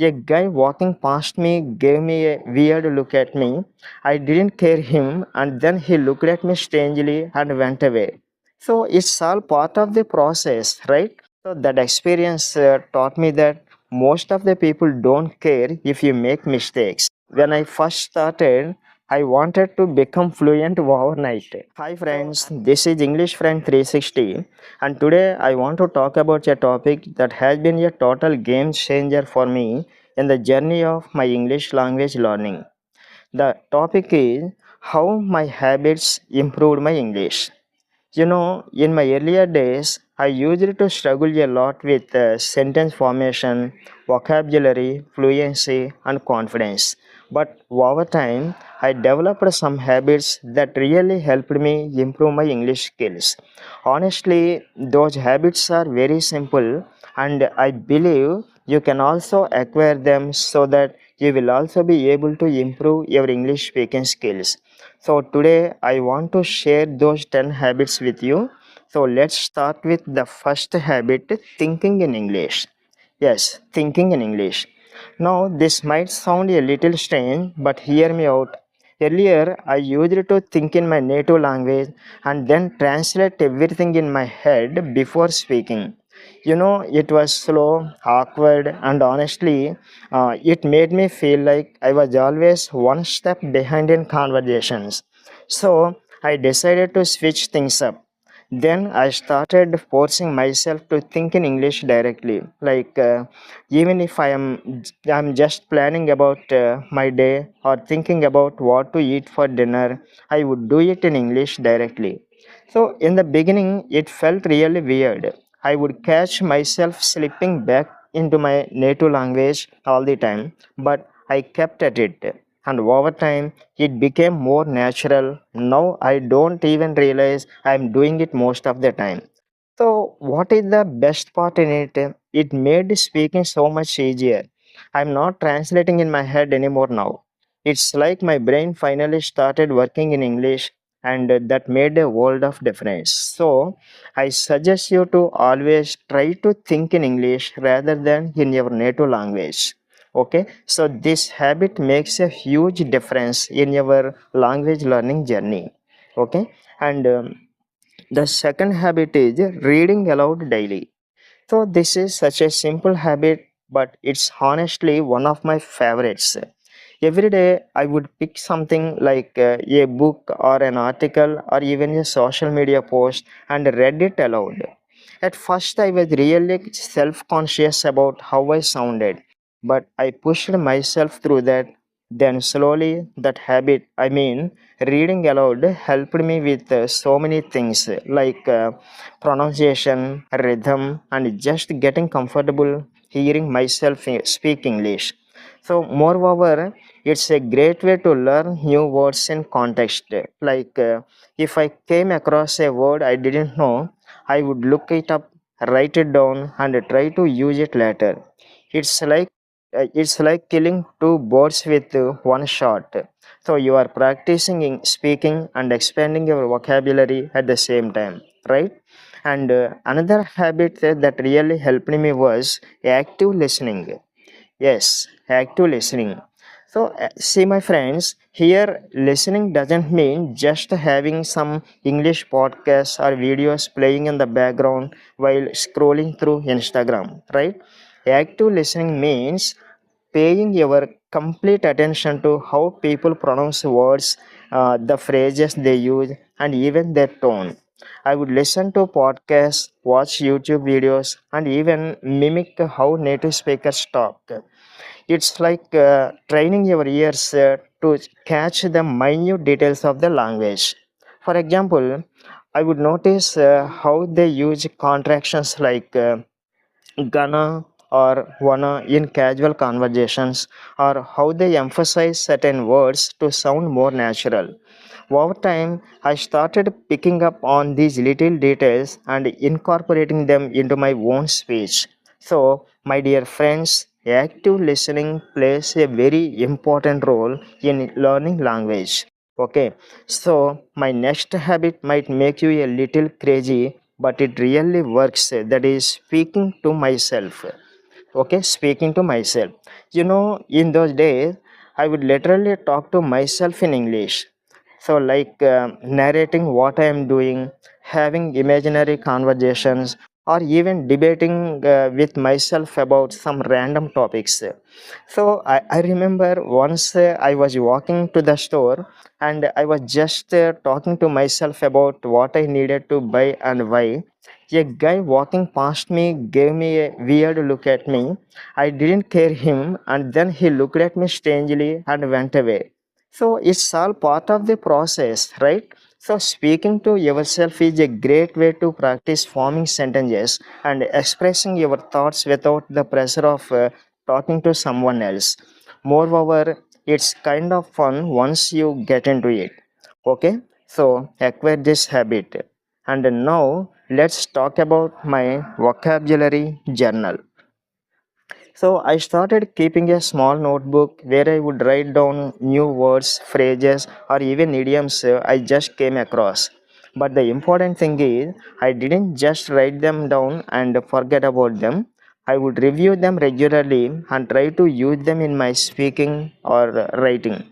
A guy walking past me gave me a weird look at me. I didn't care him, and then he looked at me strangely and went away. So it's all part of the process, right? So that experience taught me that most of the people don't care if you make mistakes. When I first started, I wanted to become fluent overnight. Hi friends, this is English Friend 360, and today I want to talk about a topic that has been a total game changer for me in the journey of my English language learning. The topic is how my habits improved my English. In my earlier days, I used to struggle a lot with sentence formation, vocabulary, fluency, and confidence. But over time, I developed some habits that really helped me improve my English skills. Honestly, those habits are very simple, and I believe you can also acquire them so that you will also be able to improve your English speaking skills. So today I want to share those 10 habits with you. So let's start with the first habit, thinking in English. Yes, thinking in English. Now this might sound a little strange, but hear me out. Earlier I used to think in my native language and then translate everything in my head before speaking. It was slow, awkward, and honestly, it made me feel like I was always one step behind in conversations. So I decided to switch things up. Then I started forcing myself to think in English directly. Even if I'm just planning about my day or thinking about what to eat for dinner, I would do it in English directly. So in the beginning, it felt really weird. I would catch myself slipping back into my native language all the time, but I kept at it. And over time, it became more natural. Now I don't even realize I'm doing it most of the time. So, what is the best part in it? It made speaking so much easier. I'm not translating in my head anymore now. It's like my brain finally started working in English, and that made a world of difference. So, I suggest you to always try to think in English rather than in your native language. Okay, so this habit makes a huge difference in your language learning journey. Okay, and the second habit is reading aloud daily. So, this is such a simple habit, but it's honestly one of my favorites. Every day, I would pick something like a book or an article or even a social media post and read it aloud. At first, I was really self conscious about how I sounded, but I pushed myself through that. Then, slowly, that habit, reading aloud, helped me with so many things like pronunciation, rhythm, and just getting comfortable hearing myself speak English. So, moreover, it's a great way to learn new words in context. If I came across a word I didn't know, I would look it up, write it down, and try to use it later. It's like it's like killing two birds with one shot. So you are practicing in speaking and expanding your vocabulary at the same time, right? And another habit that really helped me was active listening. Yes, active listening. So, see, my friends, here listening doesn't mean just having some English podcasts or videos playing in the background while scrolling through Instagram, right? Active listening means paying your complete attention to how people pronounce words, the phrases they use, and even their tone. I would listen to podcasts, watch YouTube videos, and even mimic how native speakers talk. It's like training your ears to catch the minute details of the language. For example, I would notice how they use contractions like gonna or wanna in casual conversations, or how they emphasize certain words to sound more natural. Over time, I started picking up on these little details and incorporating them into my own speech. So, my dear friends, active listening plays a very important role in learning language. Okay, so my next habit might make you a little crazy, but it really works. That is speaking to myself. Okay, speaking to myself. In those days, I would literally talk to myself in English. So, like narrating what I am doing, having imaginary conversations, or even debating with myself about some random topics. So, I remember once I was walking to the store and I was just talking to myself about what I needed to buy and why. A guy walking past me gave me a weird look at me. I didn't care him, and then he looked at me strangely and went away. So it's all part of the process, right? So speaking to yourself is a great way to practice forming sentences and expressing your thoughts without the pressure of talking to someone else. Moreover, it's kind of fun once you get into it. Okay, so acquire this habit. And now let's talk about my vocabulary journal. So I started keeping a small notebook where I would write down new words, phrases, or even idioms I just came across. But the important thing is, I didn't just write them down and forget about them. I would review them regularly and try to use them in my speaking or writing.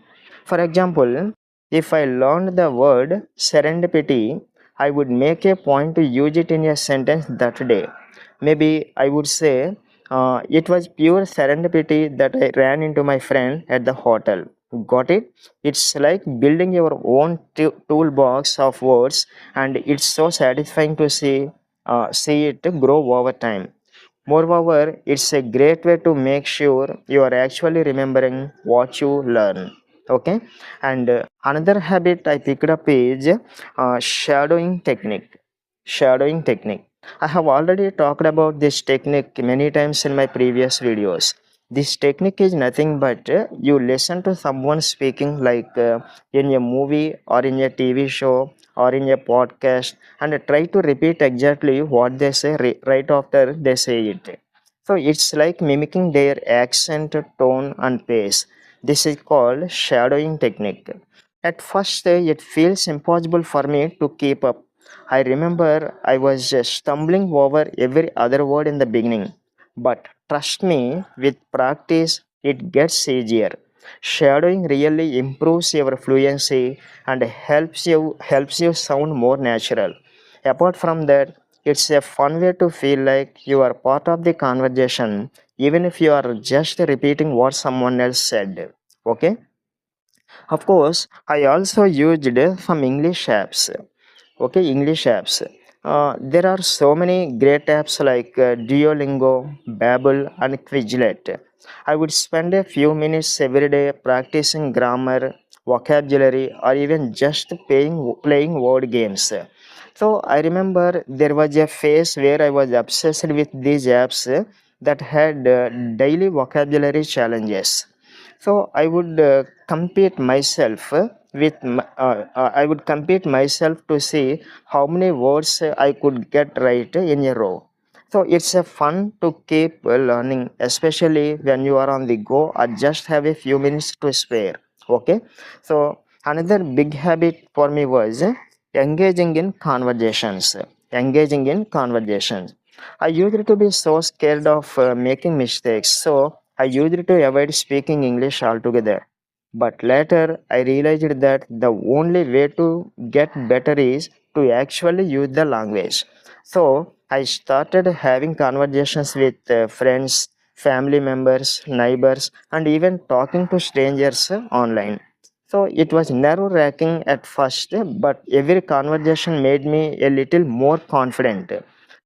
For example, if I learned the word serendipity, I would make a point to use it in a sentence that day. Maybe I would say, it was pure serendipity that I ran into my friend at the hotel. Got it? It's like building your own toolbox of words, and it's so satisfying to see it grow over time. Moreover, it's a great way to make sure you are actually remembering what you learn. Okay, and another habit I picked up is shadowing technique. Shadowing technique. I have already talked about this technique many times in my previous videos. This technique is nothing but you listen to someone speaking, like in a movie or in a TV show or in a podcast, and try to repeat exactly what they say right after they say it. So it's like mimicking their accent, tone, and pace. This is called shadowing technique. At first, it feels impossible for me to keep up. I remember I was stumbling over every other word in the beginning. But trust me, with practice, it gets easier. Shadowing really improves your fluency and helps you sound more natural. Apart from that, it's a fun way to feel like you are part of the conversation, even if you are just repeating what someone else said. Okay? Of course, I also used some English apps. Okay, English apps. There are so many great apps like Duolingo, Babbel, and Quizlet. I would spend a few minutes every day practicing grammar, vocabulary, or even just playing word games. So I remember there was a phase where I was obsessed with these apps that had daily vocabulary challenges. So I would compete myself I would compete myself to see how many words I could get right in a row. So it's a fun to keep learning, especially when you are on the go or just have a few minutes to spare. Okay, so another big habit for me was engaging in conversations. Engaging in conversations. I used to be so scared of making mistakes, so I used to avoid speaking English altogether. But later I realized that the only way to get better is to actually use the language. So I started having conversations with friends, family members, neighbors, and even talking to strangers online. So it was nerve wracking at first, but every conversation made me a little more confident.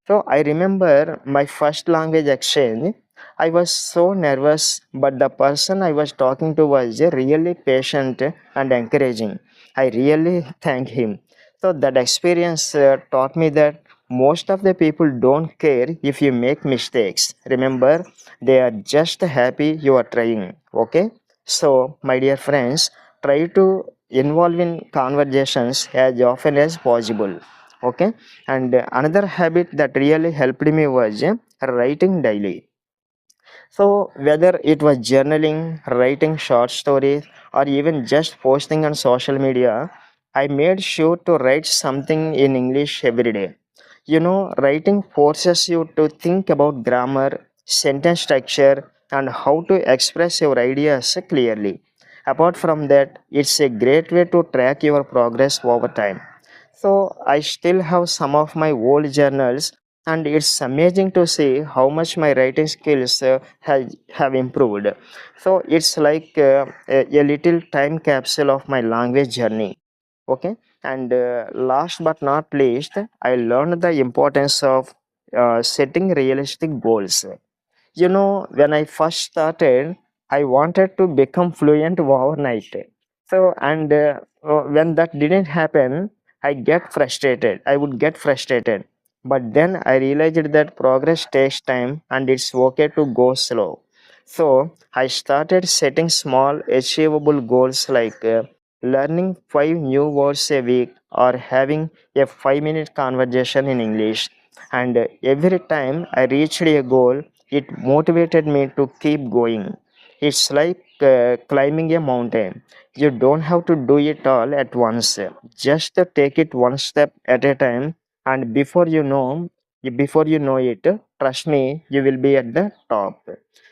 So I remember my first language exchange. I was so nervous, but the person I was talking to was really patient and encouraging. I really thank him. So that experience taught me that most of the people don't care if you make mistakes. Remember, they are just happy you are trying. Okay? So, my dear friends, try to involve in conversations as often as possible. Okay? And another habit that really helped me was writing daily. So, whether it was journaling, writing short stories, or even just posting on social media, I made sure to write something in English every day. Writing forces you to think about grammar, sentence structure, and how to express your ideas clearly. Apart from that, it's a great way to track your progress over time. So, I still have some of my old journals, and it's amazing to see how much my writing skills have improved. So, it's like a little time capsule of my language journey. Okay, and last but not least, I learned the importance of setting realistic goals. You know, when I first started, I wanted to become fluent overnight. So, and when that didn't happen, I would get frustrated. But then I realized that progress takes time and it's okay to go slow. So, I started setting small, achievable goals like learning 5 new words a week or having a 5-minute conversation in English. And every time I reached a goal, it motivated me to keep going. It's like climbing a mountain. You don't have to do it all at once. Just take it one step at a time, and before you know it, trust me, you will be at the top.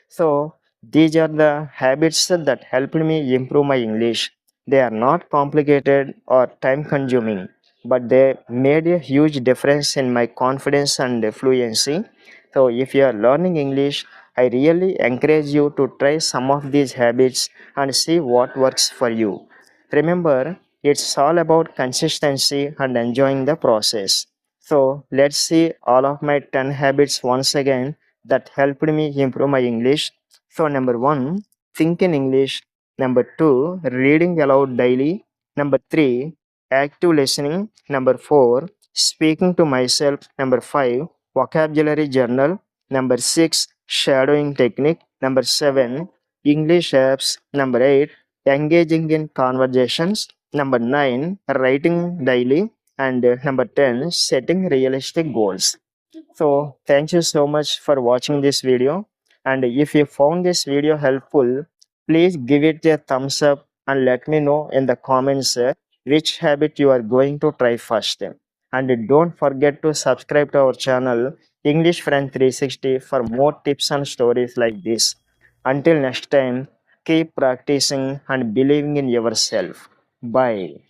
So these are the habits that helped me improve my English. They are not complicated or time consuming, but they made a huge difference in my confidence and fluency. So, if you are learning English, I really encourage you to try some of these habits and see what works for you. Remember, it's all about consistency and enjoying the process. So, let's see all of my 10 habits once again that helped me improve my English. So, number one, think in English. Number two, reading aloud daily. Number three, active listening. Number four, speaking to myself. Number five, vocabulary journal. Number six, shadowing technique. Number seven, English apps. Number eight, engaging in conversations. Number nine, writing daily. And number 10, setting realistic goals. So, thank you so much for watching this video. And if you found this video helpful, please give it a thumbs up and let me know in the comments which habit you are going to try first. And don't forget to subscribe to our channel English Friend 360 for more tips and stories like this. Until next time, keep practicing and believing in yourself. Bye.